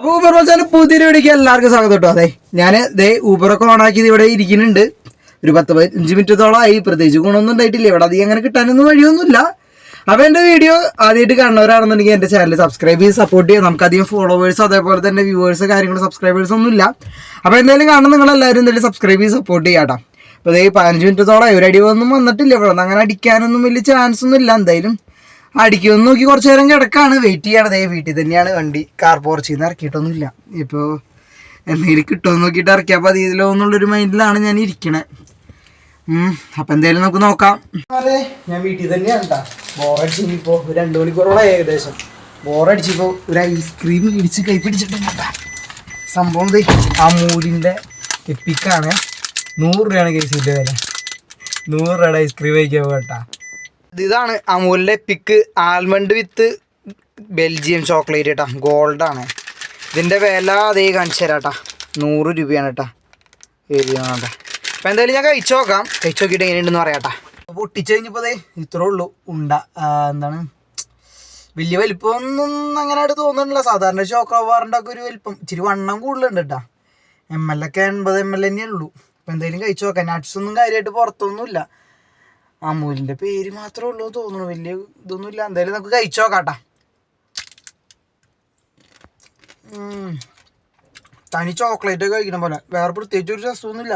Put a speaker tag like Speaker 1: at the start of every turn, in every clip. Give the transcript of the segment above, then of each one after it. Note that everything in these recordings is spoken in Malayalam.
Speaker 1: അപ്പോൾ ഊബർ മച്ചാൻ പുതിയൊരു വീഡിയോക്ക് എല്ലാവർക്കും സ്വാഗതം കേട്ടോ. അതെ ഞാൻ ഊബറൊക്കെ ഓണാക്കിയത് ഇവിടെ ഇരിക്കുന്നുണ്ട്. ഒരു 10-15 മിനിറ്റത്തോളമായി. പ്രത്യേകിച്ച് ഗുണമൊന്നും ഉണ്ടായിട്ടില്ല. ഇവിടെ അധികം അങ്ങനെ കിട്ടാനൊന്നും വഴിയൊന്നുമില്ല. അപ്പോൾ എൻ്റെ വീഡിയോ ആദ്യമായിട്ട് കാണുന്നവരാണെന്നുണ്ടെങ്കിൽ എൻ്റെ ചാനൽ സബ്സ്ക്രൈബ് ചെയ്ത് സപ്പോർട്ട് ചെയ്യാം. നമുക്കധികം ഫോളോവേഴ്സ് അതേപോലെ തന്നെ വ്യൂവേഴ്സ് കാര്യങ്ങൾ സബ്സ്ക്രൈബേഴ്സ് ഒന്നും ഇല്ല. അപ്പോൾ എന്തായാലും കാണുന്ന നിങ്ങളെല്ലാവരും എന്തായാലും സബ്സ്ക്രൈബ് ചെയ്ത് സപ്പോർട്ട് ചെയ്യാം കേട്ടോ. അപ്പോൾ 15 മിനിറ്റത്തോളമായി. ഒരു അടിയൊന്നും വന്നിട്ടില്ല. ഇവിടെ നിന്ന് അങ്ങനെ അടിക്കാനൊന്നും വലിയ ചാൻസ് ഒന്നും ഇല്ല. എന്തായാലും അടിക്കുമെന്ന് നോക്കി കുറച്ച് നേരം കിടക്കാണ്, വെയിറ്റ് ചെയ്യാണ്. വീട്ടിൽ തന്നെയാണ് വണ്ടി. കാർ പോർച്ചിൽ നിന്ന് ഇറക്കിയിട്ടൊന്നുമില്ല. ഇപ്പോൾ എന്തെങ്കിലും കിട്ടുമെന്ന് നോക്കിയിട്ട് ഇറക്കിയാൽ മതി ഇതിലോ എന്നുള്ളൊരു മൈൻഡിലാണ് ഞാൻ ഇരിക്കണേ. അപ്പം എന്തായാലും നമുക്ക് നോക്കാം. അതെ, ഞാൻ വീട്ടിൽ തന്നെയാണ് കേട്ടോ. ബോറടിച്ചിപ്പോൾ ഒരു 2 മണിക്കൂറോളം ഏകദേശം ബോറടിച്ചിപ്പോൾ ഒരു ഐസ്ക്രീം ഇടിച്ച് കൈ പിടിച്ചിട്ടുണ്ട്. സംഭവം അമൂലിൻ്റെ എപ്പിക്കാണ്. 100 രൂപയാണ് കേസിൻ്റെ വില. 100 രൂപയുടെ ഐസ്ക്രീം കഴിക്കാൻ പോകട്ടാ. ഇതാണ് അമൂലിൻ്റെ എപ്പിക്ക് ആൽമണ്ട് വിത്ത് ബെൽജിയം ചോക്ലേറ്റ് കേട്ടോ. ഗോൾഡാണ് ഇതിൻ്റെ വില. അതേ കാണിച്ചു തരാം കേട്ടോ. 100 രൂപയാണ് കേട്ടോ. എഴുതിയാണ്ടെ. അപ്പോൾ എന്തായാലും ഞാൻ കഴിച്ചു നോക്കാം. കഴിച്ചു നോക്കിയിട്ട് എങ്ങനെയുണ്ടെന്ന് പറയാം കേട്ടോ. അപ്പോൾ പൊട്ടിച്ച് കഴിഞ്ഞപ്പോൾ ഇത്രേ ഉള്ളൂ ഉണ്ട. എന്താണ് വലിയ വലിപ്പമൊന്നും അങ്ങനെ ആയിട്ട് തോന്നുന്നില്ല. സാധാരണ ചോക്കോബാറിൻ്റെ ഒക്കെ ഒരു വലിപ്പം ഇച്ചിരി വണ്ണം കൂടുതലുണ്ട് കേട്ടോ. ml ഒക്കെ 80 ml തന്നെയേ ഉള്ളൂ. അപ്പോൾ എന്തായാലും കഴിച്ചു നോക്കാം. നട്ട്സൊന്നും കാര്യമായിട്ട് പുറത്തൊന്നുമില്ല. അമൂലിൻ്റെ പേര് മാത്രമേ ഉള്ളൂ തോന്നുന്നു. വലിയ ഇതൊന്നുമില്ല. എന്തായാലും നമുക്ക് കഴിച്ചു നോക്കാം കേട്ടോ. തനി ചോക്ലേറ്റ് ഒക്കെ കഴിക്കണം പോലെ. വേറെ പ്രത്യേകിച്ച് ഒരു രസമൊന്നുമില്ല.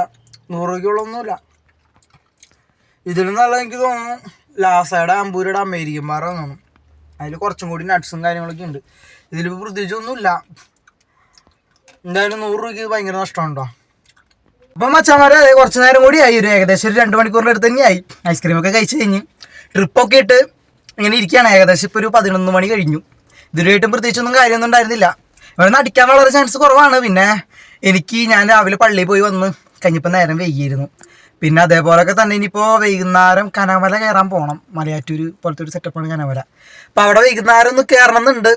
Speaker 1: 100 രൂപയ്ക്കുള്ളൊന്നുമില്ല. ഇതിൽ നല്ല എനിക്ക് തോന്നുന്നു ലാസയുടെ അമ്പൂരുടെ അമേരിക്കൻ ബാറാന്ന് തോന്നുന്നു. അതിൽ കുറച്ചും കൂടി നട്ട്സും കാര്യങ്ങളൊക്കെ ഉണ്ട്. ഇതിലിപ്പോൾ പ്രത്യേകിച്ചൊന്നുമില്ല. എന്തായാലും 100 രൂപയ്ക്ക് ഭയങ്കര നഷ്ടമുണ്ടോ. അപ്പം മച്ചാമാരെ കുറച്ച് നേരം കൂടി ആയി. ഒരു ഏകദേശം ഒരു 2 മണിക്കൂറിൻ്റെ അടുത്ത് തന്നെയായി. ഐസ്ക്രീമൊക്കെ കഴിച്ച് കഴിഞ്ഞ് ട്രിപ്പൊക്കെ ഇട്ട് ഇങ്ങനെ ഇരിക്കുകയാണ്. ഏകദേശം ഇപ്പോൾ ഒരു 11 മണി കഴിഞ്ഞു. ഇതിലായിട്ടും പ്രത്യേകിച്ചൊന്നും കാര്യമൊന്നും ഉണ്ടായിരുന്നില്ല. ഇവിടെ നിന്ന് അടിക്കാൻ വളരെ ചാൻസ് കുറവാണ്. പിന്നെ ഞാൻ രാവിലെ പള്ളിയിൽ പോയി വന്ന് കഴിഞ്ഞപ്പോൾ നേരം വൈകിയിരുന്നു. പിന്നെ അതേപോലെയൊക്കെ തന്നെ ഇനിയിപ്പോൾ വൈകുന്നേരം കനമല കയറാൻ പോകണം. മലയാറ്റൂർ പോലത്തെ ഒരു സെറ്റപ്പാണ് കനമല. അപ്പോൾ അവിടെ വൈകുന്നേരം ഒന്ന് കയറണം എന്നുണ്ട്.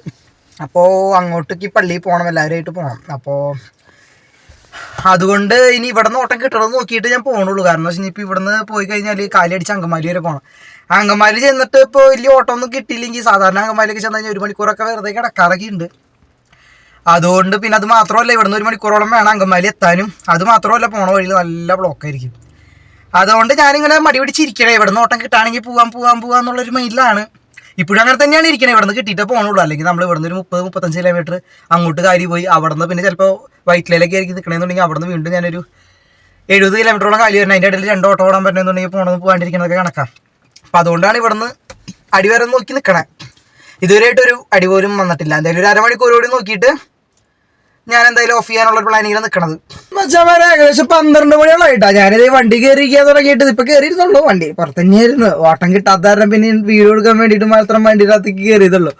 Speaker 1: അപ്പോൾ അങ്ങോട്ടേക്ക് പള്ളിയിൽ പോകണം, എല്ലാവരുമായിട്ട് പോകണം. അപ്പോൾ അതുകൊണ്ട് ഇനി ഇവിടെ നിന്ന് ഓട്ടം കിട്ടണമെന്ന് നോക്കിയിട്ട് ഞാൻ പോകണുള്ളൂ. കാരണം എന്ന് വെച്ചാൽ ഇപ്പോൾ ഇവിടെ നിന്ന് പോയി കഴിഞ്ഞാൽ കാലടിച്ച് അങ്കമാലി വരെ പോകണം. അങ്കമാലി ചെന്നിട്ട് ഇപ്പോൾ വലിയ ഓട്ടം ഒന്നും കിട്ടിയില്ലെങ്കിൽ സാധാരണ അങ്കമാലിയൊക്കെ ചെന്ന് കഴിഞ്ഞാൽ 1 മണിക്കൂറൊക്കെ വെറുതെ കിടക്കാറൊക്കെ ഉണ്ട്. അതുകൊണ്ട് പിന്നെ അത് മാത്രമല്ല, ഇവിടെ നിന്ന് 1 മണിക്കൂറോളം വേണം അങ്കമാലി എത്താനും. അത് മാത്രമല്ല പോണ വഴിയിൽ നല്ല ബ്ലോക്കായിരിക്കും. അതുകൊണ്ട് ഞാനിങ്ങനെ മടി പിടിച്ചിരിക്കണേ. ഇവിടെ നിന്ന് ഓട്ടം കിട്ടുകയാണെങ്കിൽ പോവാം എന്നുള്ളൊരു മൈൻഡിലാണ്. ഇപ്പോഴും അങ്ങനെ തന്നെയാണ് ഇരിക്കണേ. ഇവിടെ നിന്ന് കിട്ടിയിട്ടേ പോകണുള്ളൂ. അല്ലെങ്കിൽ നമ്മൾ ഇവിടെ നിന്ന് ഒരു 30-35 കിലോമീറ്റർ അങ്ങോട്ട് കാര്യം പോയി അവിടെ നിന്ന് പിന്നെ ചിലപ്പോൾ വൈറ്റിലൊക്കെ ആയിരിക്കും നിൽക്കണമെന്നുണ്ടെങ്കിൽ അവിടെ നിന്ന് വീണ്ടും ഞാനൊരു 70 കിലോമീറ്ററോളം കാര്യം വരണം. അതിൻ്റെ ഇടയിൽ 2 ഓട്ടോ ഓടാൻ പറ്റുന്നുണ്ടെങ്കിൽ പോകാണ്ടിരിക്കുന്നതൊക്കെ കണക്കാം. അപ്പോൾ അതുകൊണ്ടാണ് ഇവിടെ നിന്ന് അടിവരെ നോക്കി നിൽക്കണേ. ഇതുവരെയായിട്ടൊരു അടി പോലും വന്നിട്ടില്ല. എന്തായാലും ഒരു അരമണിക്കൂർ കൂടി നോക്കിയിട്ട് ഞാൻ എന്തായാലും ഓഫ് ചെയ്യാനുള്ള പ്ലാനിങ്ങിലാണ് നിൽക്കണത്. മച്ചാമാരെ ഏകദേശം 12 മണിയോളായിട്ടാ ഞാനിത് വണ്ടി കയറിയിരിക്കാൻ തുടങ്ങിയിട്ട്. ഇപ്പം കയറിയിരുന്നുള്ളൂ. വണ്ടി പുറത്ത് തന്നെയായിരുന്നു. ഓട്ടം കിട്ടാത്ത കാരണം പിന്നെ വീഡിയോ എടുക്കാൻ വേണ്ടിയിട്ട് മാത്രം വണ്ടിയിലത്തേക്ക് കയറിയതുള്ളൂ.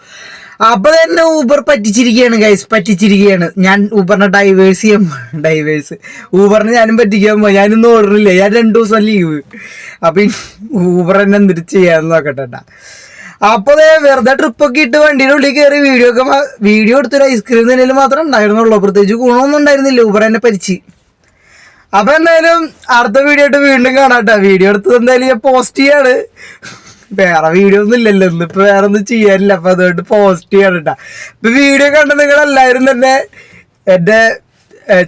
Speaker 1: അപ്പോൾ തന്നെ ഊബർ പറ്റിച്ചിരിക്കുകയാണ് ഗൈസ്. പറ്റിച്ചിരിക്കുകയാണ്. ഞാൻ ഊബറിനെ ഡൈവേഴ്സ് ഊബറിന് ഞാനും പറ്റിക്കാൻ പോയി. ഞാനൊന്നും ഓർഡറില്ല. ഞാൻ 2 ദിവസം ലീവ്. അപ്പം ഊബർ എന്നെ എന്തിട്ട് ചെയ്യാമെന്ന് നോക്കട്ടെ. അപ്പോൾ വെറുതെ ട്രിപ്പൊക്കെ ഇട്ട് വണ്ടിയുടെ ഉള്ളിൽ കയറി വീഡിയോ എടുത്തൊരു ഐസ്ക്രീം തന്നെ മാത്രമേ ഉണ്ടായിരുന്നുള്ളൂ. പ്രത്യേകിച്ച് ഗുണമൊന്നും ഉണ്ടായിരുന്നില്ല. ഊബർ എന്നെ പരിച്ച്. അപ്പം എന്തായാലും അടുത്ത വീഡിയോ ആയിട്ട് വീണ്ടും കാണാട്ടോ. വീഡിയോ എടുത്തത് എന്തായാലും ഞാൻ പോസ്റ്റ് ചെയ്യാണ്. വേറെ വീഡിയോ ഒന്നും ഇല്ലല്ലോ. ഇന്നിപ്പോൾ വേറെ ഒന്നും ചെയ്യാനില്ല. അപ്പം അതുകൊണ്ട് പോസ്റ്റ് ചെയ്യാണ് കേട്ടോ. ഇപ്പം വീഡിയോ കണ്ട് നിങ്ങളെല്ലാവരും തന്നെ എൻ്റെ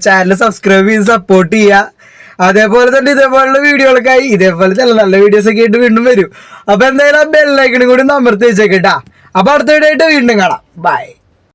Speaker 1: ചാനൽ സബ്സ്ക്രൈബ് ചെയ്ത് സപ്പോർട്ട് ചെയ്യുക. അതേപോലെ തന്നെ ഇതേപോലുള്ള വീഡിയോകൾക്കായി ഇതേപോലെ നല്ല വീഡിയോസൊക്കെ ആയിട്ട് വീണ്ടും വരും. അപ്പോൾ എന്തായാലും ആ ബെല്ലൈക്കണും കൂടി അമർത്തി വെച്ചേക്കട്ടാ. അപ്പോൾ അടുത്ത വീഡിയോ ആയിട്ട് വീണ്ടും കാണാം. ബൈ.